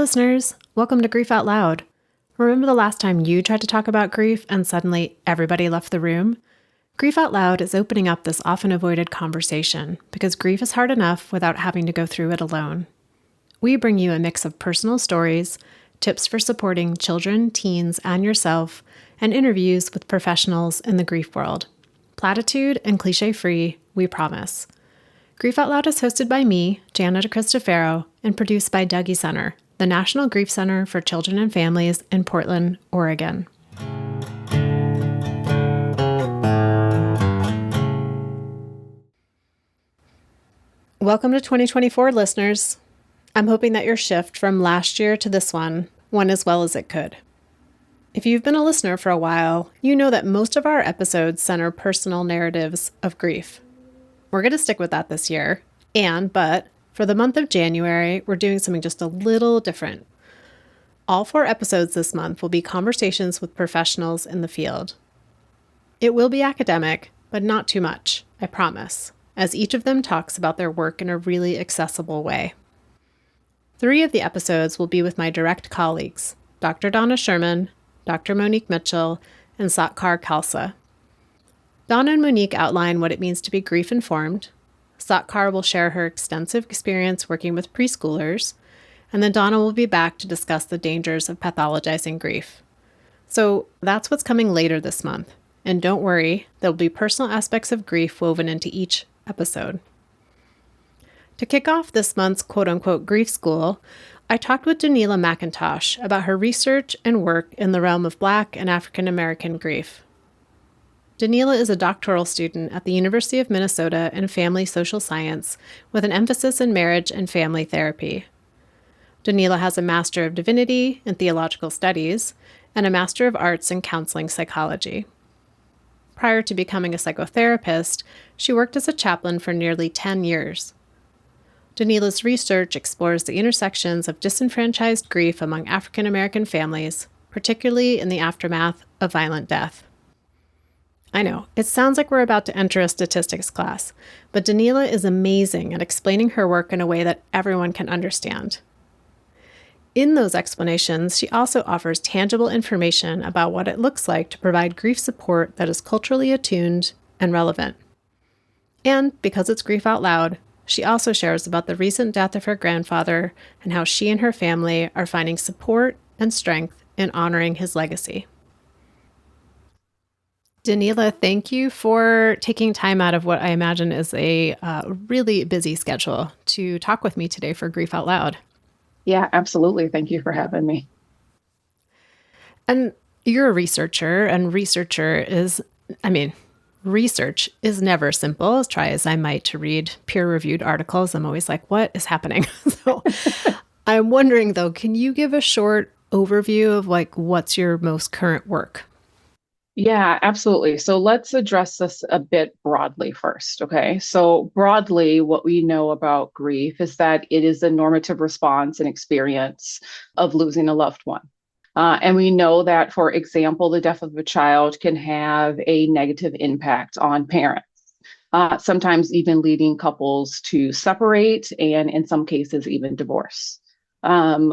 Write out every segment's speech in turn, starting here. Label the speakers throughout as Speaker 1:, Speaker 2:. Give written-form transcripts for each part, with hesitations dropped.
Speaker 1: listeners. Welcome to Grief Out Loud. Remember the last time you tried to talk about grief and suddenly everybody left the room? Grief Out Loud is opening up this often avoided conversation because grief is hard enough without having to go through it alone. We bring you a mix of personal stories, tips for supporting children, teens, and yourself, and interviews with professionals in the grief world. Platitude and cliche-free, we promise. Grief Out Loud is hosted by me, Jana DeCristofaro, and produced by Dougy Center, the National Grief Center for Children and Families in Portland, Oregon. Welcome to 2024, listeners. I'm hoping that your shift from last year to this one went as well as it could. If you've been a listener for a while, you know that most of our episodes center personal narratives of grief. We're going to stick with that this year, but for the month of January, we're doing something just a little different. All 4 episodes this month will be conversations with professionals in the field. It will be academic, but not too much, I promise, as each of them talks about their work in a really accessible way. 3 of the episodes will be with my direct colleagues, Dr. Donna Sherman, Dr. Monique Mitchell, and Satkar Khalsa. Donna and Monique outline what it means to be grief-informed. Satkar will share her extensive experience working with preschoolers, and then Donna will be back to discuss the dangers of pathologizing grief. So that's what's coming later this month. And don't worry, there'll be personal aspects of grief woven into each episode. To kick off this month's quote-unquote grief school, I talked with Doneila McIntosh about her research and work in the realm of Black and African American grief. Doneila is a doctoral student at the University of Minnesota in family social science with an emphasis in marriage and family therapy. Doneila has a Master of Divinity in Theological Studies and a Master of Arts in Counseling Psychology. Prior to becoming a psychotherapist, she worked as a chaplain for nearly 10 years. Doneila's research explores the intersections of disenfranchised grief among African American families, particularly in the aftermath of violent death. I know, it sounds like we're about to enter a statistics class, but Doneila is amazing at explaining her work in a way that everyone can understand. In those explanations, she also offers tangible information about what it looks like to provide grief support that is culturally attuned and relevant. And because it's Grief Out Loud, she also shares about the recent death of her grandfather and how she and her family are finding support and strength in honoring his legacy. Doneila, thank you for taking time out of what I imagine is a really busy schedule to talk with me today for Grief Out Loud.
Speaker 2: Yeah, absolutely. Thank you for having me.
Speaker 1: And you're a researcher, and research is never simple. As try as I might to read peer-reviewed articles, I'm always like, what is happening? So I'm wondering, though, can you give a short overview of what's your most current work?
Speaker 2: Yeah, absolutely. So let's address this a bit broadly first, okay? So broadly, what we know about grief is that it is a normative response and experience of losing a loved one. And we know that, for example, the death of a child can have a negative impact on parents, sometimes even leading couples to separate and in some cases even divorce.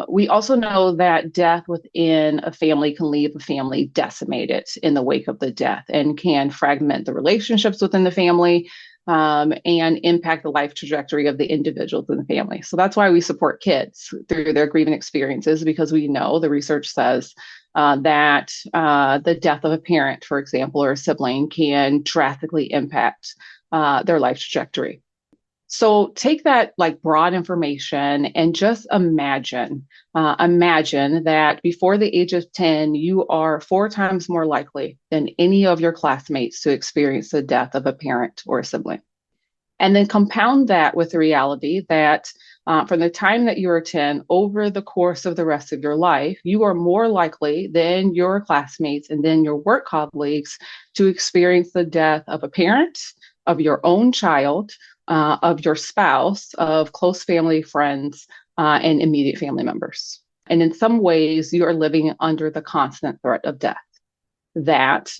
Speaker 2: We also know that death within a family can leave a family decimated in the wake of the death and can fragment the relationships within the family and impact the life trajectory of the individuals in the family. So that's why we support kids through their grieving experiences, because we know the research says that the death of a parent, for example, or a sibling can drastically impact their life trajectory. So take that broad information and just imagine that before the age of 10, you are 4 times more likely than any of your classmates to experience the death of a parent or a sibling. And then compound that with the reality that from the time that you are 10, over the course of the rest of your life, you are more likely than your classmates and then your work colleagues to experience the death of a parent, of your own child, of your spouse, of close family, friends, and immediate family members. And in some ways, you are living under the constant threat of death. That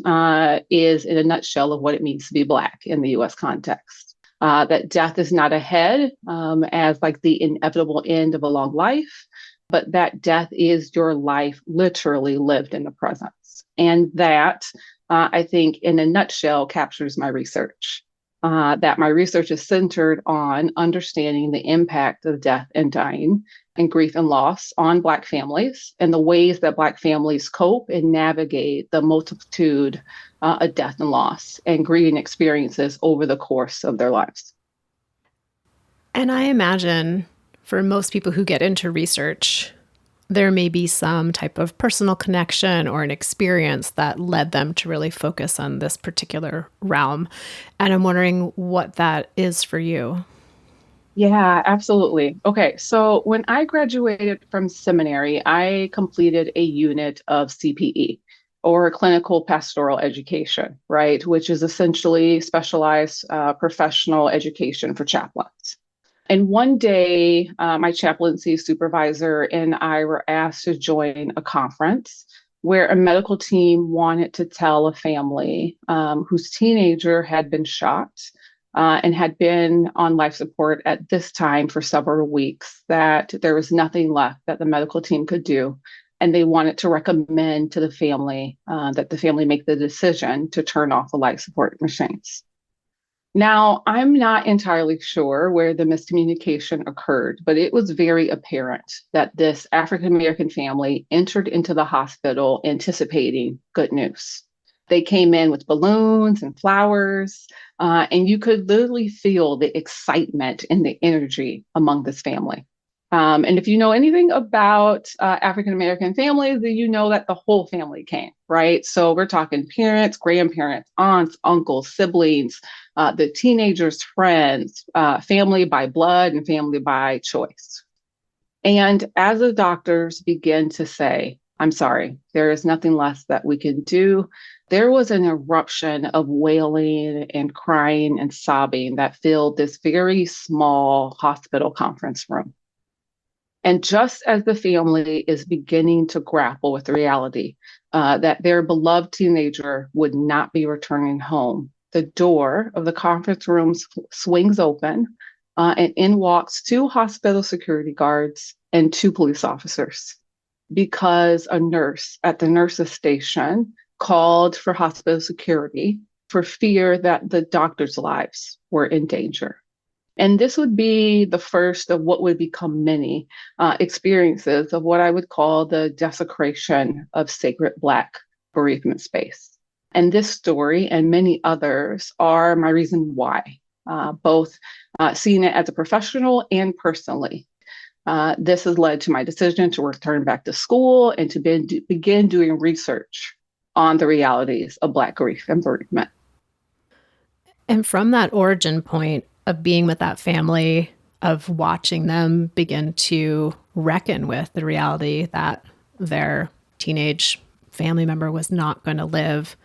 Speaker 2: is, in a nutshell, of what it means to be Black in the U.S. context. That death is not ahead as the inevitable end of a long life, but that death is your life literally lived in the presence. And that, I think, in a nutshell, captures my research. That my research is centered on understanding the impact of death and dying and grief and loss on Black families and the ways that Black families cope and navigate the multitude of death and loss and grieving experiences over the course of their lives.
Speaker 1: And I imagine for most people who get into research, there may be some type of personal connection or an experience that led them to really focus on this particular realm. And I'm wondering what that is for you.
Speaker 2: Yeah, absolutely. Okay, so when I graduated from seminary, I completed a unit of CPE or clinical pastoral education, right, which is essentially specialized professional education for chaplains. And one day, my chaplaincy supervisor and I were asked to join a conference where a medical team wanted to tell a family whose teenager had been shot and had been on life support at this time for several weeks that there was nothing left that the medical team could do. And they wanted to recommend to the family that the family make the decision to turn off the life support machines. Now, I'm not entirely sure where the miscommunication occurred, but it was very apparent that this African American family entered into the hospital anticipating good news. They came in with balloons and flowers, and you could literally feel the excitement and the energy among this family. And if you know anything about African American families, then you know that the whole family came, right? So we're talking parents, grandparents, aunts, uncles, siblings, the teenagers' friends, family by blood and family by choice. And as the doctors begin to say, I'm sorry, there is nothing less that we can do, there was an eruption of wailing and crying and sobbing that filled this very small hospital conference room. And just as the family is beginning to grapple with the reality that their beloved teenager would not be returning home, the door of the conference room swings open and in walks two hospital security guards and two police officers because a nurse at the nurse's station called for hospital security for fear that the doctors' lives were in danger. And this would be the first of what would become many experiences of what I would call the desecration of sacred Black bereavement space. And this story and many others are my reason why, both seeing it as a professional and personally. This has led to my decision to return back to school and to begin doing research on the realities of Black grief and bereavement.
Speaker 1: And from that origin point of being with that family, of watching them begin to reckon with the reality that their teenage family member was not going to live,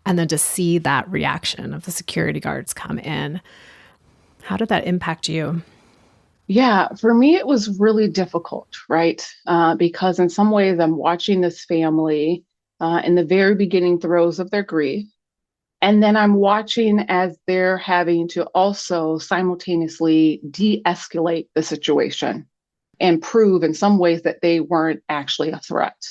Speaker 1: and then to see that reaction of the security guards come in, how did that impact you?
Speaker 2: Yeah, for me, it was really difficult, right? Because in some ways, I'm watching this family in the very beginning throes of their grief. And then I'm watching as they're having to also simultaneously de-escalate the situation and prove in some ways that they weren't actually a threat.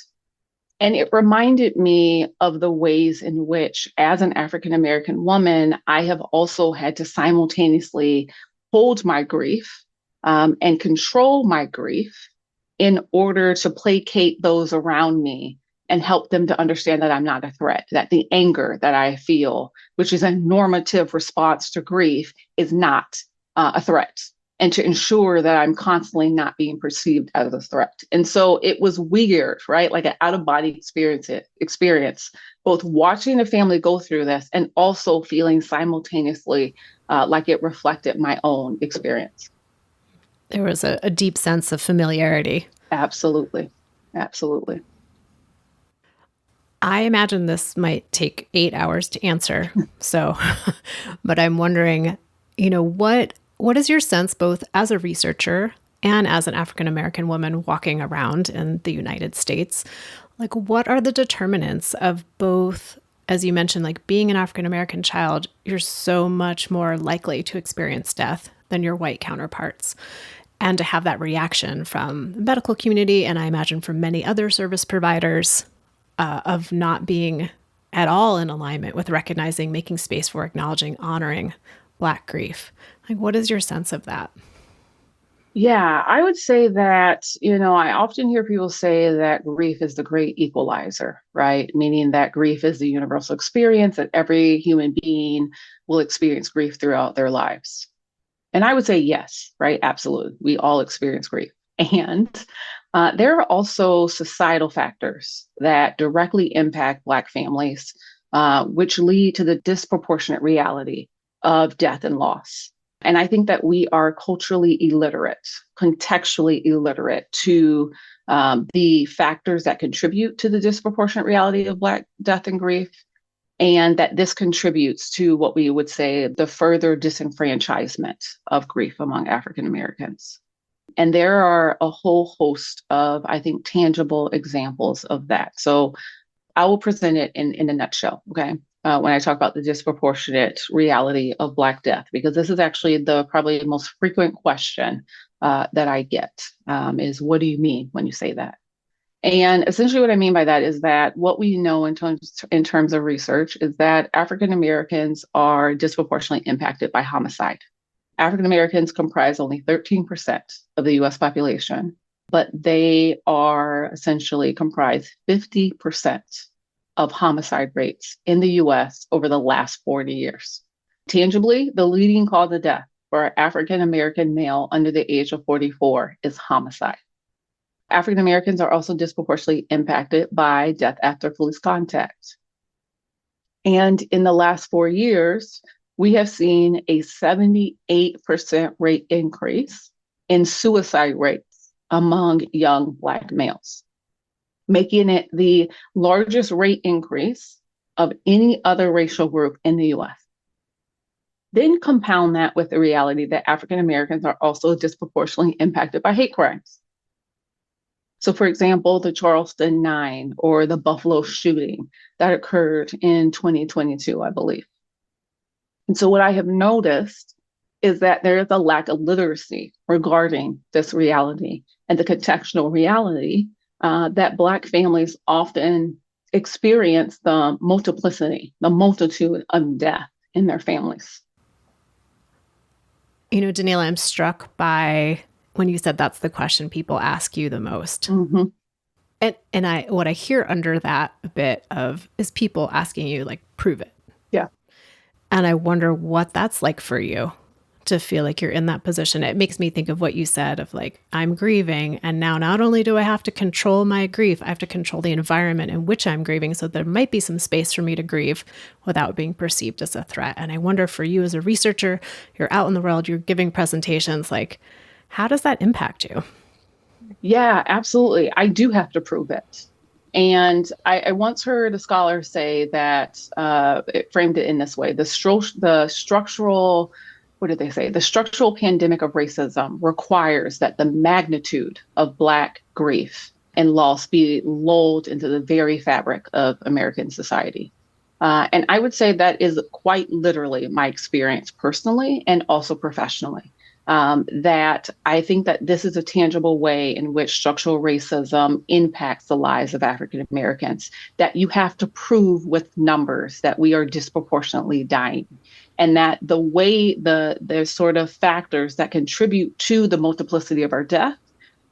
Speaker 2: And it reminded me of the ways in which, as an African American woman, I have also had to simultaneously hold my grief and control my grief in order to placate those around me and help them to understand that I'm not a threat, that the anger that I feel, which is a normative response to grief, is not a threat, and to ensure that I'm constantly not being perceived as a threat. And so it was weird, right? Like an out-of-body experience, both watching the family go through this and also feeling simultaneously like it reflected my own experience.
Speaker 1: There was a deep sense of familiarity.
Speaker 2: Absolutely. Absolutely.
Speaker 1: I imagine this might take 8 hours to answer. So, but I'm wondering, what is your sense both as a researcher and as an African American woman walking around in the United States? Like, what are the determinants of both, as you mentioned, like being an African American child, you're so much more likely to experience death than your white counterparts. And to have that reaction from the medical community, and I imagine from many other service providers, of not being at all in alignment with recognizing, making space for, acknowledging, honoring Black grief. Like, what is your sense of that?
Speaker 2: Yeah, I would say that, I often hear people say that grief is the great equalizer, right? Meaning that grief is the universal experience, that every human being will experience grief throughout their lives. And I would say yes, right? Absolutely. We all experience grief. And there are also societal factors that directly impact Black families, which lead to the disproportionate reality of death and loss. And I think that we are culturally illiterate, contextually illiterate to the factors that contribute to the disproportionate reality of Black death and grief. And that this contributes to what we would say the further disenfranchisement of grief among African Americans. And there are a whole host of, I think, tangible examples of that. So I will present it in a nutshell, okay? When I talk about the disproportionate reality of Black death, because this is actually the probably most frequent question that I get is, what do you mean when you say that? And essentially what I mean by that is that what we know in terms of research is that African Americans are disproportionately impacted by homicide. African Americans comprise only 13% of the US population, but they are essentially comprise 50% of homicide rates in the US over the last 40 years. Tangibly, the leading cause of death for an African American male under the age of 44 is homicide. African Americans are also disproportionately impacted by death after police contact. And in the last 4 years, we have seen a 78% rate increase in suicide rates among young Black males, making it the largest rate increase of any other racial group in the US. Then compound that with the reality that African Americans are also disproportionately impacted by hate crimes. So, for example, the Charleston 9 or the Buffalo shooting that occurred in 2022, I believe. And so what I have noticed is that there is a lack of literacy regarding this reality and the contextual reality that Black families often experience the multiplicity, the multitude of death in their families.
Speaker 1: Doneila, I'm struck by when you said that's the question people ask you the most.
Speaker 2: Mm-hmm.
Speaker 1: And what I hear under that a bit of is people asking you, like, prove it.
Speaker 2: Yeah.
Speaker 1: And I wonder what that's like for you to feel like you're in that position. It makes me think of what you said of, like, I'm grieving. And now not only do I have to control my grief, I have to control the environment in which I'm grieving. So there might be some space for me to grieve without being perceived as a threat. And I wonder for you as a researcher, you're out in the world, you're giving presentations, like, how does that impact you?
Speaker 2: Yeah, absolutely. I do have to prove it. And I once heard a scholar say that it framed it in this way: the structural, what did they say? The structural pandemic of racism requires that the magnitude of Black grief and loss be lulled into the very fabric of American society. And I would say that is quite literally my experience personally and also professionally. That I think that this is a tangible way in which structural racism impacts the lives of African Americans, that you have to prove with numbers that we are disproportionately dying, and that the way the sort of factors that contribute to the multiplicity of our death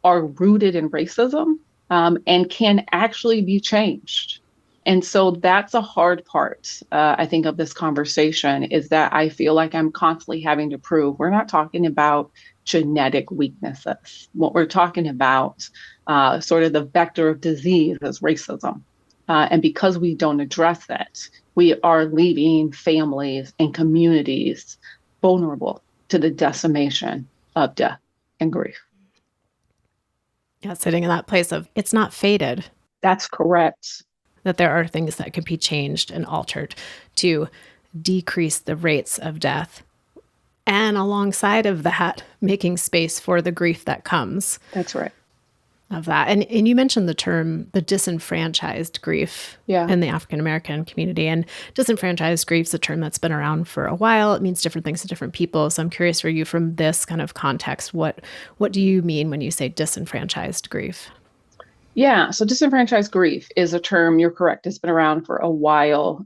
Speaker 2: are rooted in racism and can actually be changed. And so that's a hard part, I think, of this conversation, is that I feel like I'm constantly having to prove we're not talking about genetic weaknesses. What we're talking about, sort of the vector of disease, is racism. And because we don't address it, we are leaving families and communities vulnerable to the decimation of death and grief.
Speaker 1: Yeah, sitting in that place of it's not fated.
Speaker 2: That's correct.
Speaker 1: That there are things that could be changed and altered to decrease the rates of death. And alongside of that, making space for the grief that comes.
Speaker 2: That's right.
Speaker 1: of that. And you mentioned the term, the disenfranchised grief
Speaker 2: Yeah.
Speaker 1: in the African American community. And disenfranchised grief is a term that's been around for a while. It means different things to different people. So I'm curious for you, from this kind of context, what do you mean when you say disenfranchised grief?
Speaker 2: Yeah, so disenfranchised grief is a term, you're correct, it's been around for a while,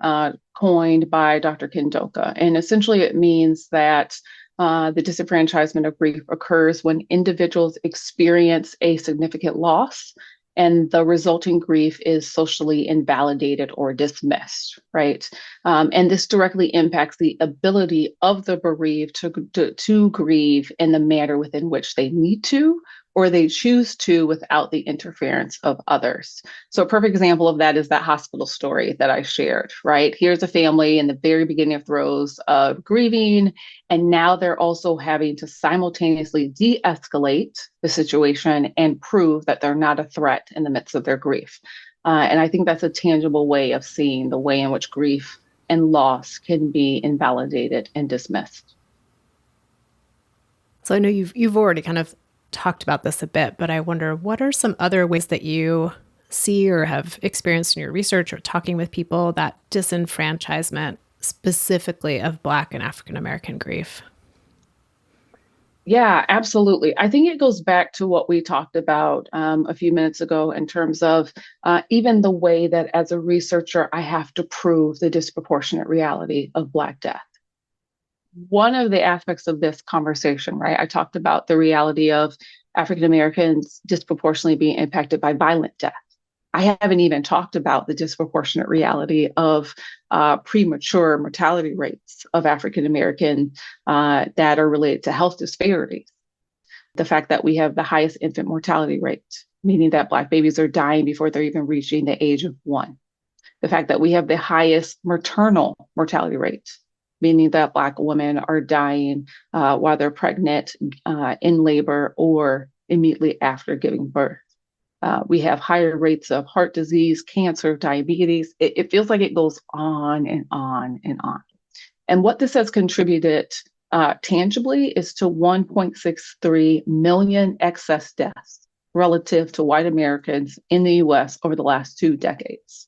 Speaker 2: coined by Dr. Kindoka. And essentially it means that the disenfranchisement of grief occurs when individuals experience a significant loss and the resulting grief is socially invalidated or dismissed, right? And this directly impacts the ability of the bereaved to grieve in the manner within which they need to, or they choose to without the interference of others. So a perfect example of that is that hospital story that I shared, right? Here's a family in the very beginning of throes of grieving, and now they're also having to simultaneously de-escalate the situation and prove that they're not a threat in the midst of their grief. And I think that's a tangible way of seeing the way in which grief and loss can be invalidated and dismissed.
Speaker 1: So I know you've already kind of talked about this a bit, but I wonder, what are some other ways that you see or have experienced in your research or talking with people that disenfranchisement specifically of Black and African American grief?
Speaker 2: Yeah, absolutely. I think it goes back to what we talked about a few minutes ago in terms of even the way that as a researcher, I have to prove the disproportionate reality of Black death. One of the aspects of this conversation, right? I talked about the reality of African Americans disproportionately being impacted by violent death. I haven't even talked about the disproportionate reality of premature mortality rates of African American that are related to health disparities. The fact that we have the highest infant mortality rate, meaning that Black babies are dying before they're even reaching the age of 1. The fact that we have the highest maternal mortality rate, meaning that Black women are dying while they're pregnant, in labor, or immediately after giving birth. We have higher rates of heart disease, cancer, diabetes. It feels like it goes on and on and on. And what this has contributed tangibly is to 1.63 million excess deaths relative to white Americans in the US over the last 2 decades.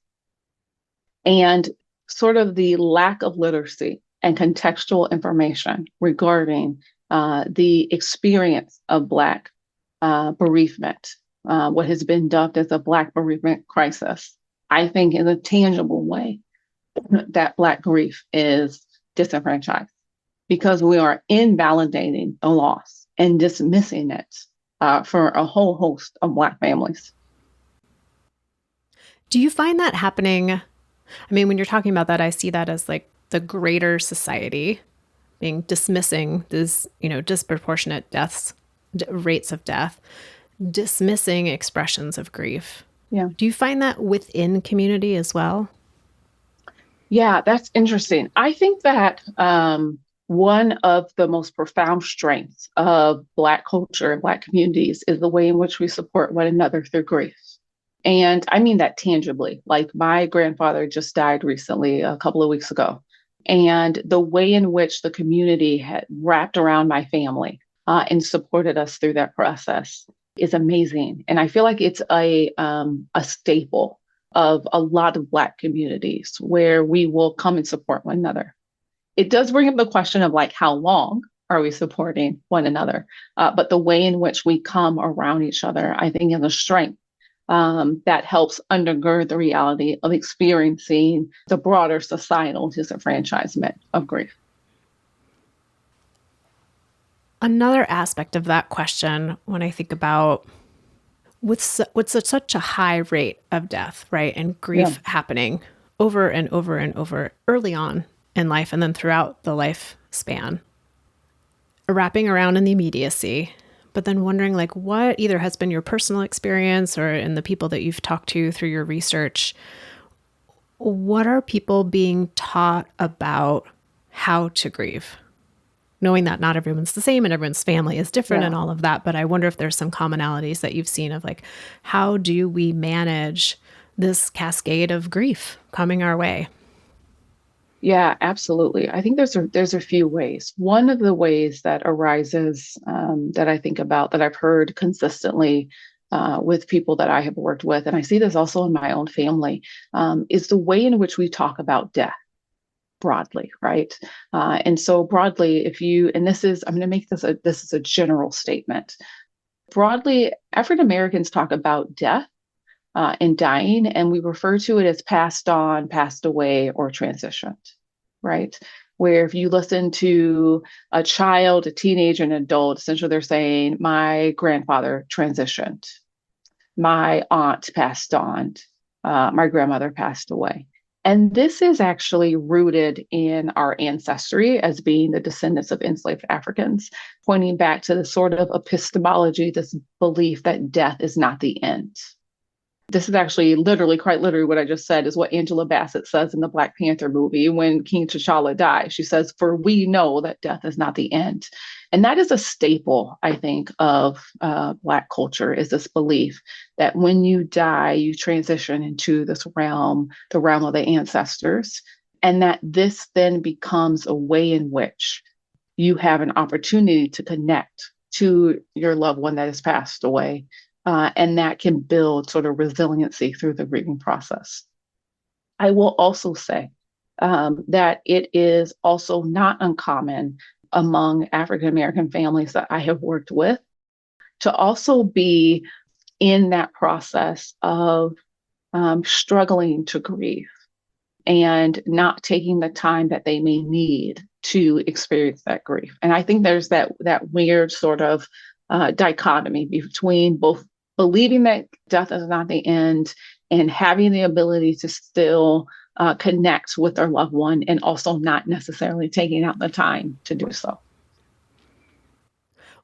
Speaker 2: And sort of the lack of literacy and contextual information regarding the experience of Black bereavement, what has been dubbed as a Black bereavement crisis, I think in a tangible way that Black grief is disenfranchised because we are invalidating the loss and dismissing it for a whole host of Black families.
Speaker 1: Do you find that happening? I mean, when you're talking about that, I see that as like the greater society being dismissing this, disproportionate deaths, rates of death, dismissing expressions of grief.
Speaker 2: Yeah.
Speaker 1: Do you find that within community as well?
Speaker 2: Yeah, that's interesting. I think that one of the most profound strengths of Black culture and Black communities is the way in which we support one another through grief. And I mean that tangibly. Like my grandfather just died recently, a couple of weeks ago. And the way in which the community had wrapped around my family and supported us through that process is amazing. And I feel like it's a staple of a lot of Black communities where we will come and support one another. It does bring up the question of like, how long are we supporting one another? But the way in which we come around each other, I think is a strength that helps undergird the reality of experiencing the broader societal disenfranchisement of grief.
Speaker 1: Another aspect of that question, when I think about with such a high rate of death, right, and grief happening over and over and over early on in life and then throughout the lifespan, wrapping around in the immediacy, but then wondering like what either has been your personal experience or in the people that you've talked to through your research, what are people being taught about how to grieve? Knowing that not everyone's the same and everyone's family is different and all of that. But I wonder if there's some commonalities that you've seen of like, how do we manage this cascade of grief coming our way?
Speaker 2: Yeah, absolutely. I think there's a few ways. One of the ways that arises that I think about that I've heard consistently with people that I have worked with, and I see this also in my own family, is the way in which we talk about death broadly, right? And so broadly, I'm going to make this is a general statement. Broadly, African Americans talk about death and dying, and we refer to it as passed on, passed away, or transitioned, right? Where if you listen to a child, a teenager, an adult, essentially they're saying, my grandfather transitioned, my aunt passed on, my grandmother passed away. And this is actually rooted in our ancestry as being the descendants of enslaved Africans, pointing back to the sort of epistemology, this belief that death is not the end. This is actually quite literally what I just said is what Angela Bassett says in the Black Panther movie when King T'Challa dies. She says, "For we know that death is not the end." And that is a staple, I think, of Black culture, is this belief that when you die, you transition into this realm, the realm of the ancestors, and that this then becomes a way in which you have an opportunity to connect to your loved one that has passed away. And that can build sort of resiliency through the grieving process. I will also say that it is also not uncommon among African American families that I have worked with to also be in that process of struggling to grieve and not taking the time that they may need to experience that grief. And I think there's that weird sort of dichotomy between both believing that death is not the end and having the ability to still connect with their loved one, and also not necessarily taking out the time to do so.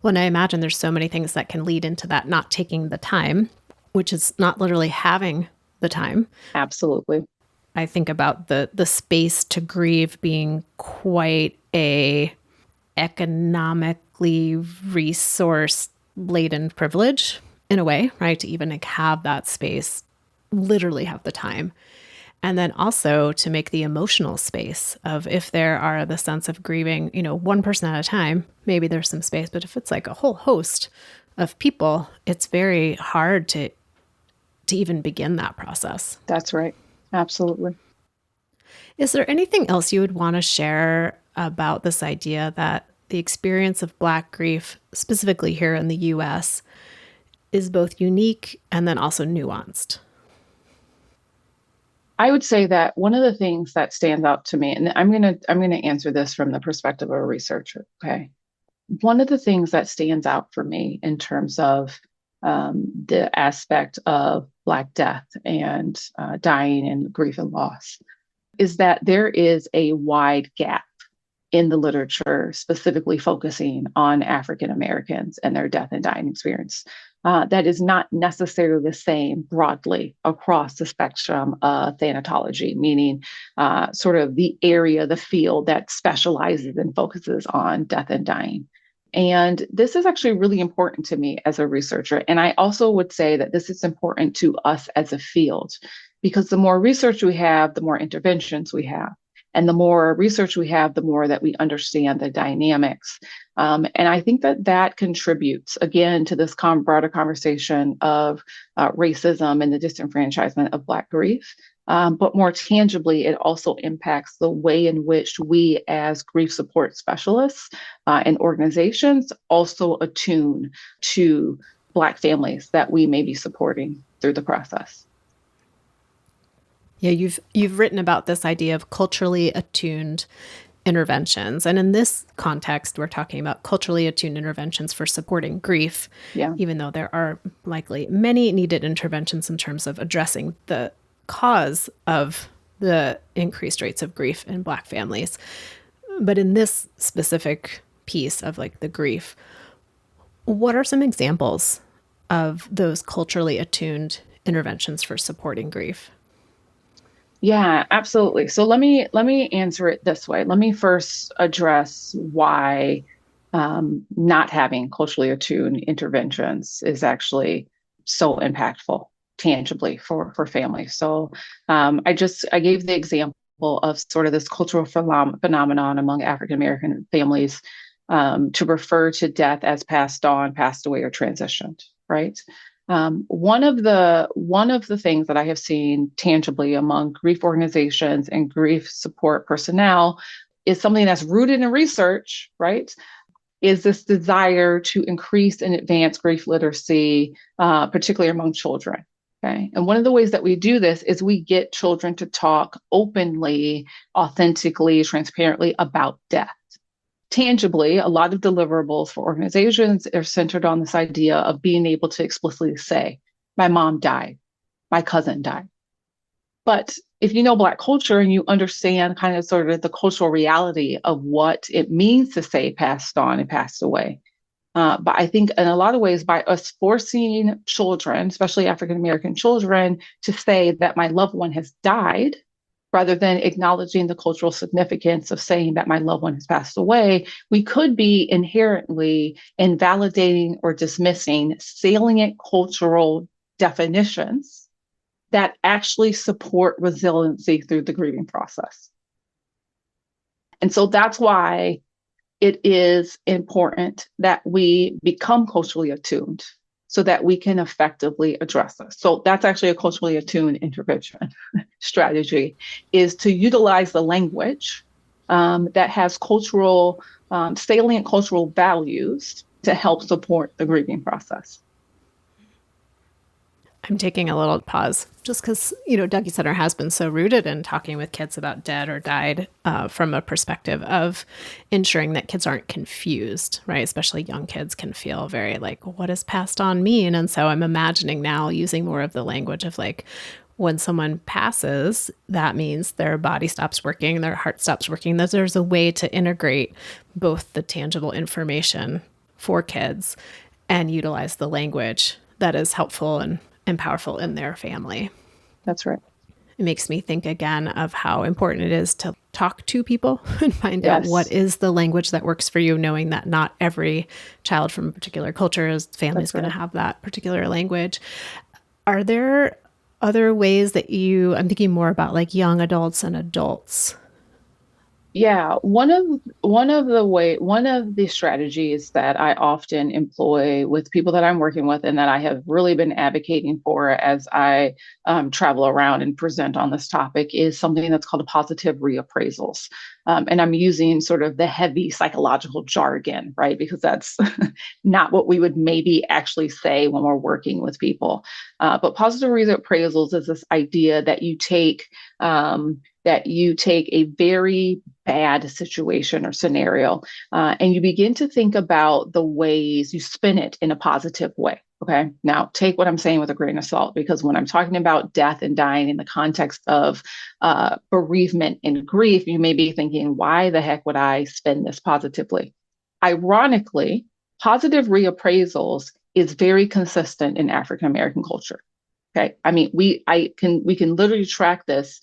Speaker 1: Well, and I imagine there's so many things that can lead into that not taking the time, which is not literally having the time.
Speaker 2: Absolutely.
Speaker 1: I think about the space to grieve being quite a economically resource laden privilege in a way, right? To even have that space, literally have the time. And then also to make the emotional space of, if there are the sense of grieving, one person at a time, maybe there's some space, but if it's like a whole host of people, it's very hard to even begin that process.
Speaker 2: That's right. Absolutely.
Speaker 1: Is there anything else you would want to share about this idea that the experience of Black grief, specifically here in the US, is both unique and then also nuanced?
Speaker 2: I would say that one of the things that stands out to me, and I'm gonna answer this from the perspective of a researcher. Okay, one of the things that stands out for me in terms of the aspect of Black death and dying and grief and loss is that there is a wide gap in the literature, specifically focusing on African Americans and their death and dying experience. That is not necessarily the same broadly across the spectrum of thanatology, meaning sort of the area, the field that specializes and focuses on death and dying. And this is actually really important to me as a researcher. And I also would say that this is important to us as a field, because the more research we have, the more interventions we have. And the more research we have, the more that we understand the dynamics. And I think that contributes, again, to this broader conversation of racism and the disenfranchisement of Black grief. But more tangibly, it also impacts the way in which we as grief support specialists and organizations also attune to Black families that we may be supporting through the process.
Speaker 1: Yeah, you've written about this idea of culturally attuned interventions. And in this context, we're talking about culturally attuned interventions for supporting grief, even though there are likely many needed interventions in terms of addressing the cause of the increased rates of grief in Black families. But in this specific piece of like the grief, what are some examples of those culturally attuned interventions for supporting grief?
Speaker 2: Yeah, absolutely. So let me answer it this way. Let me first address why not having culturally attuned interventions is actually so impactful tangibly for families. So I gave the example of sort of this cultural phenomenon among African American families to refer to death as passed on, passed away, or transitioned, right? One of the things that I have seen tangibly among grief organizations and grief support personnel is something that's rooted in research, right? Is this desire to increase and advance grief literacy, particularly among children. Okay. And one of the ways that we do this is we get children to talk openly, authentically, transparently about death. Tangibly, a lot of deliverables for organizations are centered on this idea of being able to explicitly say, my mom died, my cousin died. But if you know Black culture and you understand kind of sort of the cultural reality of what it means to say passed on and passed away, but I think in a lot of ways, by us forcing children, especially African American children, to say that my loved one has died, rather than acknowledging the cultural significance of saying that my loved one has passed away, we could be inherently invalidating or dismissing salient cultural definitions that actually support resiliency through the grieving process. And so that's why it is important that we become culturally attuned so that we can effectively address this. So that's actually a culturally attuned intervention strategy, is to utilize the language that has salient cultural values to help support the grieving process.
Speaker 1: I'm taking a little pause just because, Dougie Center has been so rooted in talking with kids about dead or died from a perspective of ensuring that kids aren't confused, right? Especially young kids can feel very like, what does passed on mean? And so I'm imagining now using more of the language of like, when someone passes, that means their body stops working, their heart stops working. There's a way to integrate both the tangible information for kids and utilize the language that is helpful and powerful in their family.
Speaker 2: That's right.
Speaker 1: It makes me think again of how important it is to talk to people and find out what is the language that works for you, knowing that not every child from a particular culture's family is going to have that particular language. Are there other ways that I'm thinking more about like young adults and adults?
Speaker 2: Yeah, one of the strategies that I often employ with people that I'm working with and that I have really been advocating for as I travel around and present on this topic is something that's called a positive reappraisals. And I'm using sort of the heavy psychological jargon, right? Because that's not what we would maybe actually say when we're working with people. But positive reappraisals is this idea that you take a very bad situation or scenario, and you begin to think about the ways you spin it in a positive way. Okay. Now take what I'm saying with a grain of salt, because when I'm talking about death and dying in the context of bereavement and grief, you may be thinking, why the heck would I spin this positively? Ironically, positive reappraisals is very consistent in African American culture. Okay, I mean, we can literally track this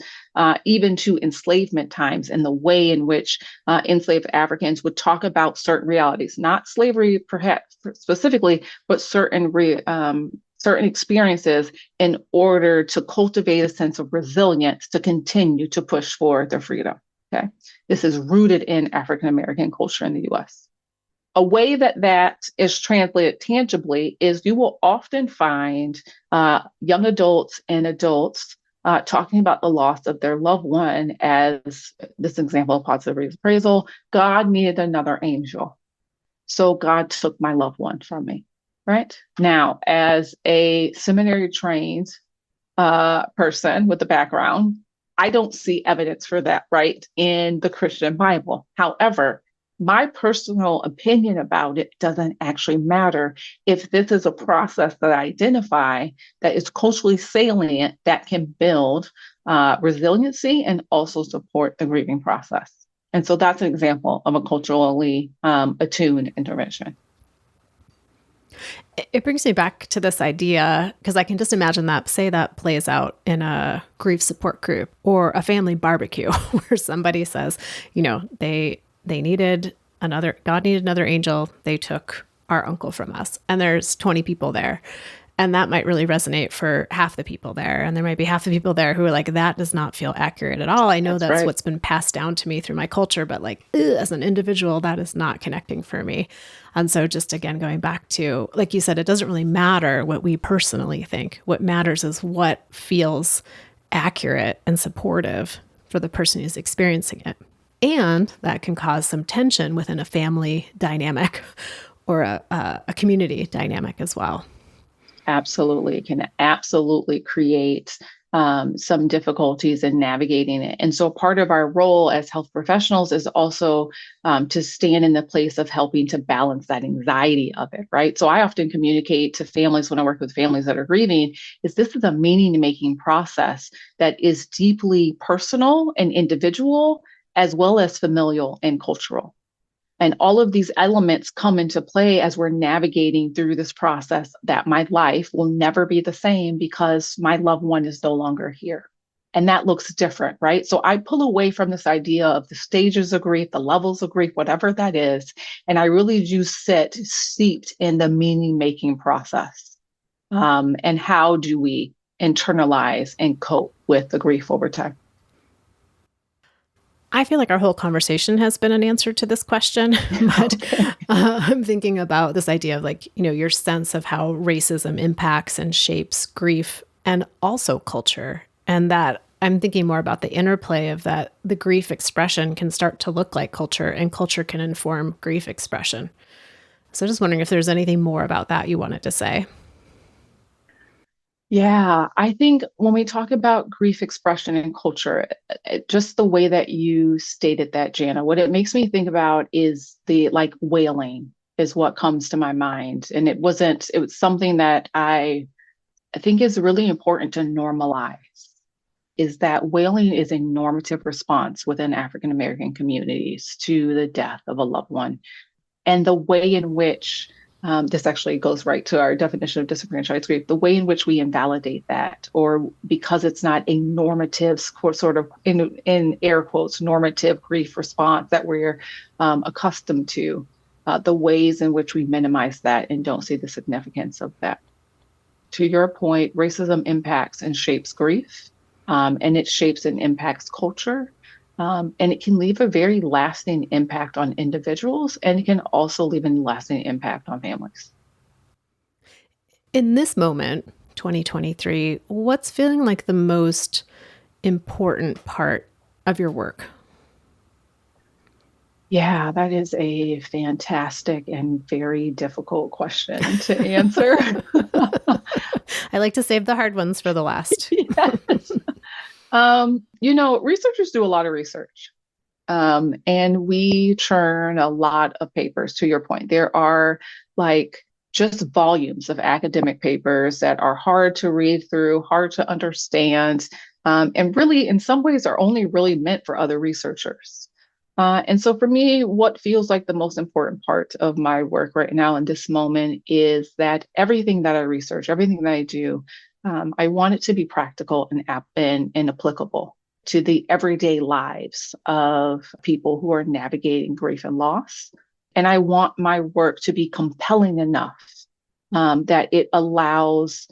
Speaker 2: even to enslavement times and the way in which enslaved Africans would talk about certain realities, not slavery perhaps specifically, but certain experiences in order to cultivate a sense of resilience to continue to push for their freedom. Okay, this is rooted in African American culture in the U.S. A way that is translated tangibly is you will often find young adults and adults talking about the loss of their loved one as this example of positive reappraisal. God needed another angel, so God took my loved one from me. Right now, as a seminary trained person with a background, I don't see evidence for that, right, in the Christian Bible. However, my personal opinion about it doesn't actually matter if this is a process that I identify that is culturally salient that can build resiliency and also support the grieving process. And so that's an example of a culturally attuned intervention.
Speaker 1: It brings me back to this idea, because I can just imagine that, say that plays out in a grief support group or a family barbecue where somebody says, God needed another angel. They took our uncle from us. And there's 20 people there. And that might really resonate for half the people there. And there might be half the people there who are like, that does not feel accurate at all. I know that's
Speaker 2: right.
Speaker 1: what's been passed down to me through my culture, but like, as an individual, that is not connecting for me. And so just again, going back to, like you said, it doesn't really matter what we personally think. What matters is what feels accurate and supportive for the person who's experiencing it. And that can cause some tension within a family dynamic or a community dynamic as well.
Speaker 2: Absolutely. It can absolutely create some difficulties in navigating it. And so part of our role as health professionals is also to stand in the place of helping to balance that anxiety of it, right? So I often communicate to families when I work with families that are grieving, is this is a meaning-making process that is deeply personal and individual, as well as familial and cultural. And all of these elements come into play as we're navigating through this process that my life will never be the same because my loved one is no longer here. And that looks different, right? So I pull away from this idea of the stages of grief, the levels of grief, whatever that is. And I really do sit steeped in the meaning-making process. And how do we internalize and cope with the grief over time?
Speaker 1: I feel like our whole conversation has been an answer to this question, but I'm thinking about this idea of like, your sense of how racism impacts and shapes grief and also culture. And that I'm thinking more about the interplay of that the grief expression can start to look like culture and culture can inform grief expression. So just wondering if there's anything more about that you wanted to say.
Speaker 2: Yeah, I think when we talk about grief expression and culture, just the way that you stated that, Jana, what it makes me think about is the like wailing is what comes to my mind. And it was something that I think is really important to normalize, is that wailing is a normative response within African American communities to the death of a loved one. And the way in which this actually goes right to our definition of disenfranchised grief, the way in which we invalidate that, or because it's not a normative sort of, in air quotes, normative grief response that we're accustomed to, the ways in which we minimize that and don't see the significance of that. To your point, racism impacts and shapes grief, and it shapes and impacts culture. And it can leave a very lasting impact on individuals, and it can also leave a lasting impact on families.
Speaker 1: In this moment, 2023, what's feeling like the most important part of your work?
Speaker 2: Yeah, that is a fantastic and very difficult question to answer.
Speaker 1: I like to save the hard ones for the last.
Speaker 2: Yes. Researchers do a lot of research. And we churn a lot of papers, to your point. There are like just volumes of academic papers that are hard to read through, hard to understand, and really, in some ways, are only really meant for other researchers. And so for me, what feels like the most important part of my work right now in this moment is that everything that I research, everything that I do, I want it to be practical and applicable to the everyday lives of people who are navigating grief and loss. And I want my work to be compelling enough that it allows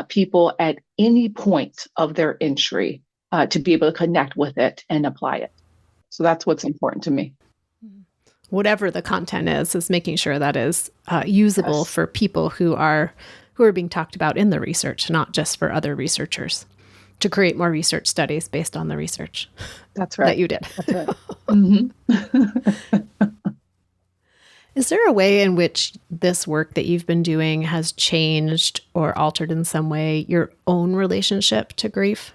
Speaker 2: people at any point of their entry to be able to connect with it and apply it. So that's what's important to me.
Speaker 1: Whatever the content is making sure that is usable
Speaker 2: Yes.
Speaker 1: for people who are being talked about in the research, not just for other researchers, to create more research studies based on the research
Speaker 2: That's right.
Speaker 1: that you did.
Speaker 2: That's right. Mm-hmm.
Speaker 1: Is there a way in which this work that you've been doing has changed or altered in some way your own relationship to grief?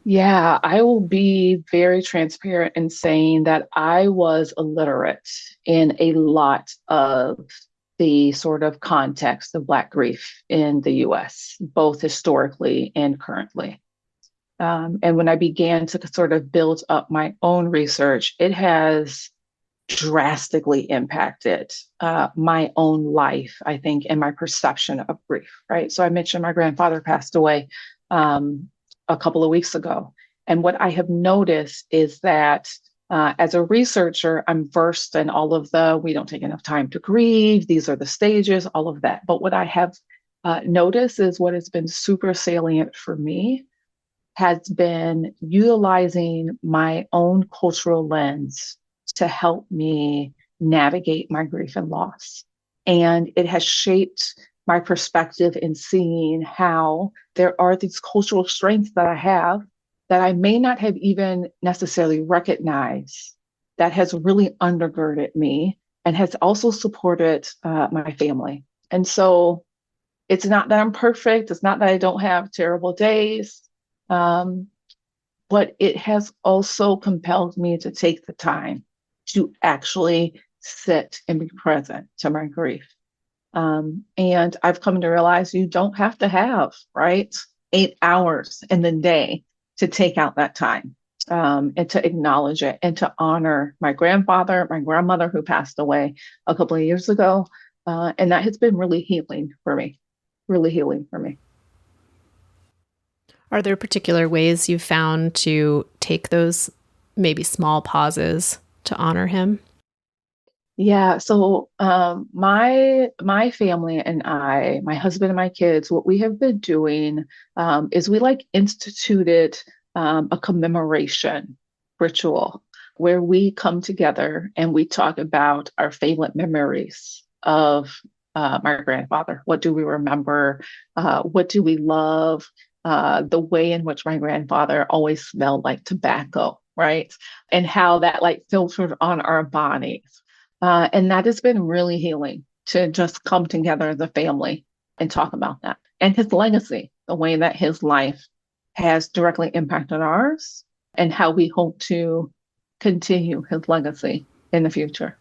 Speaker 2: Yeah, I will be very transparent in saying that I was illiterate in a lot of the sort of context of Black grief in the US, both historically and currently. And when I began to sort of build up my own research, it has drastically impacted my own life, I think, and my perception of grief, right? So I mentioned my grandfather passed away a couple of weeks ago. And what I have noticed is that As a researcher, I'm versed in all of we don't take enough time to grieve. These are the stages, all of that. But what I have noticed is what has been super salient for me has been utilizing my own cultural lens to help me navigate my grief and loss. And it has shaped my perspective in seeing how there are these cultural strengths that I have that I may not have even necessarily recognized that has really undergirded me and has also supported my family. And so it's not that I'm perfect. It's not that I don't have terrible days. But it has also compelled me to take the time to actually sit and be present to my grief. And I've come to realize you don't have to have, right, 8 hours in the day to take out that time and to acknowledge it and to honor my grandfather, my grandmother who passed away a couple of years ago. And that has been really healing for me, really healing for me.
Speaker 1: Are there particular ways you've found to take those maybe small pauses to honor him?
Speaker 2: Yeah, so my family and I, my husband and my kids, what we have been doing is we instituted a commemoration ritual where we come together and we talk about our favorite memories of my grandfather. What do we remember? What do we love? The way in which my grandfather always smelled like tobacco, right? And how that filtered on our bodies. And that has been really healing to just come together as a family and talk about that. And his legacy, the way that his life has directly impacted ours and how we hope to continue his legacy in the future.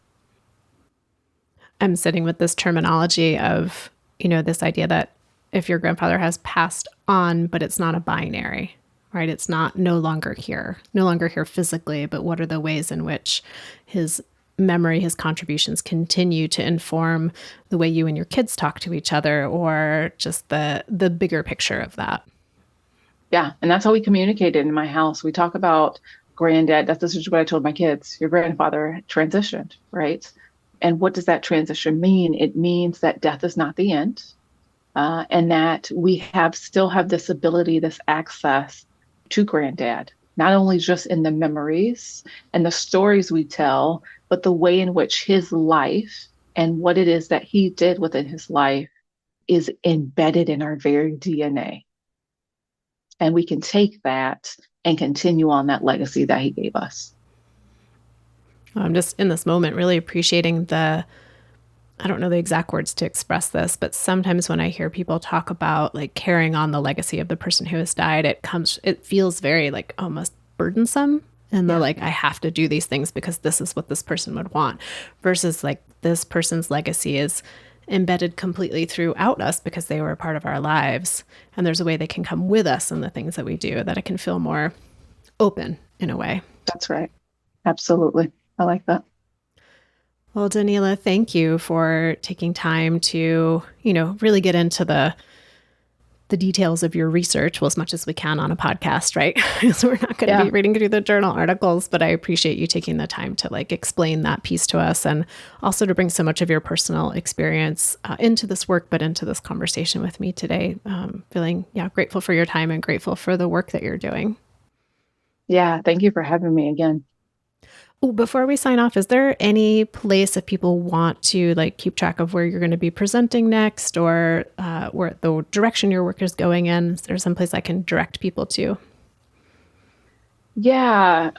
Speaker 1: I'm sitting with this terminology of, this idea that if your grandfather has passed on, but it's not a binary, right? It's not no longer here physically, but what are the ways in which his memory, his contributions continue to inform the way you and your kids talk to each other, or just the bigger picture of that.
Speaker 2: Yeah. And that's how we communicated in my house. We talk about granddad. This is what I told my kids. Your grandfather transitioned, right? And what does that transition mean? It means that death is not the end. And that we still have this ability, this access to granddad, not only just in the memories and the stories we tell, but the way in which his life and what it is that he did within his life is embedded in our very DNA. And we can take that and continue on that legacy that he gave us.
Speaker 1: I'm just in this moment really appreciating I don't know the exact words to express this, but sometimes when I hear people talk about carrying on the legacy of the person who has died, it feels very almost burdensome. And they're I have to do these things because this is what this person would want, versus this person's legacy is embedded completely throughout us because they were a part of our lives. And there's a way they can come with us in the things that we do, that it can feel more open in a way.
Speaker 2: That's right. Absolutely. I like that.
Speaker 1: Well, Doneila, thank you for taking time to, really get into the details of your research, well, as much as we can on a podcast, right? So we're not going to be reading through the journal articles, but I appreciate you taking the time to explain that piece to us, and also to bring so much of your personal experience into this work, but into this conversation with me today. Feeling grateful for your time and grateful for the work that you're doing.
Speaker 2: Yeah, thank you for having me again.
Speaker 1: Oh, before we sign off, is there any place if people want to keep track of where you're going to be presenting next, or where the direction your work is going in? Is there some place I can direct people to?
Speaker 2: Yeah.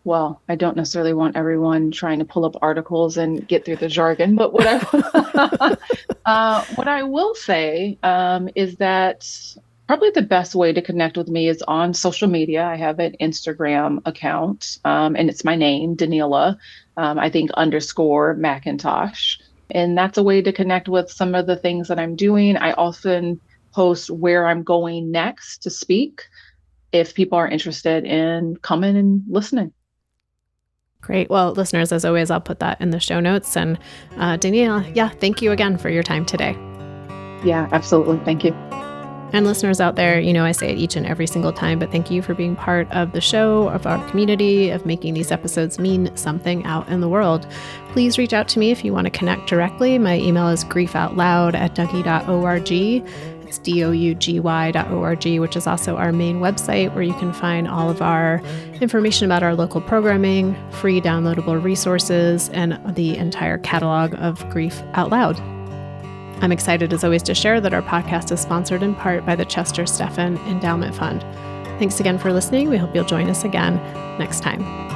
Speaker 2: Well, I don't necessarily want everyone trying to pull up articles and get through the jargon, but what I will say is that probably the best way to connect with me is on social media. I have an Instagram account, and it's my name, Doneila, I think _McIntosh. And that's a way to connect with some of the things that I'm doing. I often post where I'm going next to speak if people are interested in coming and listening.
Speaker 1: Great. Well, listeners, as always, I'll put that in the show notes. And Doneila, thank you again for your time today.
Speaker 2: Yeah, absolutely. Thank you.
Speaker 1: And listeners out there, I say it each and every single time, but thank you for being part of the show, of our community, of making these episodes mean something out in the world. Please reach out to me if you want to connect directly. My email is griefoutloud@dougy.org. It's dougy.org, which is also our main website where you can find all of our information about our local programming, free downloadable resources, and the entire catalog of Grief Out Loud. I'm excited, as always, to share that our podcast is sponsored in part by the Chester Stephan Endowment Fund. Thanks again for listening. We hope you'll join us again next time.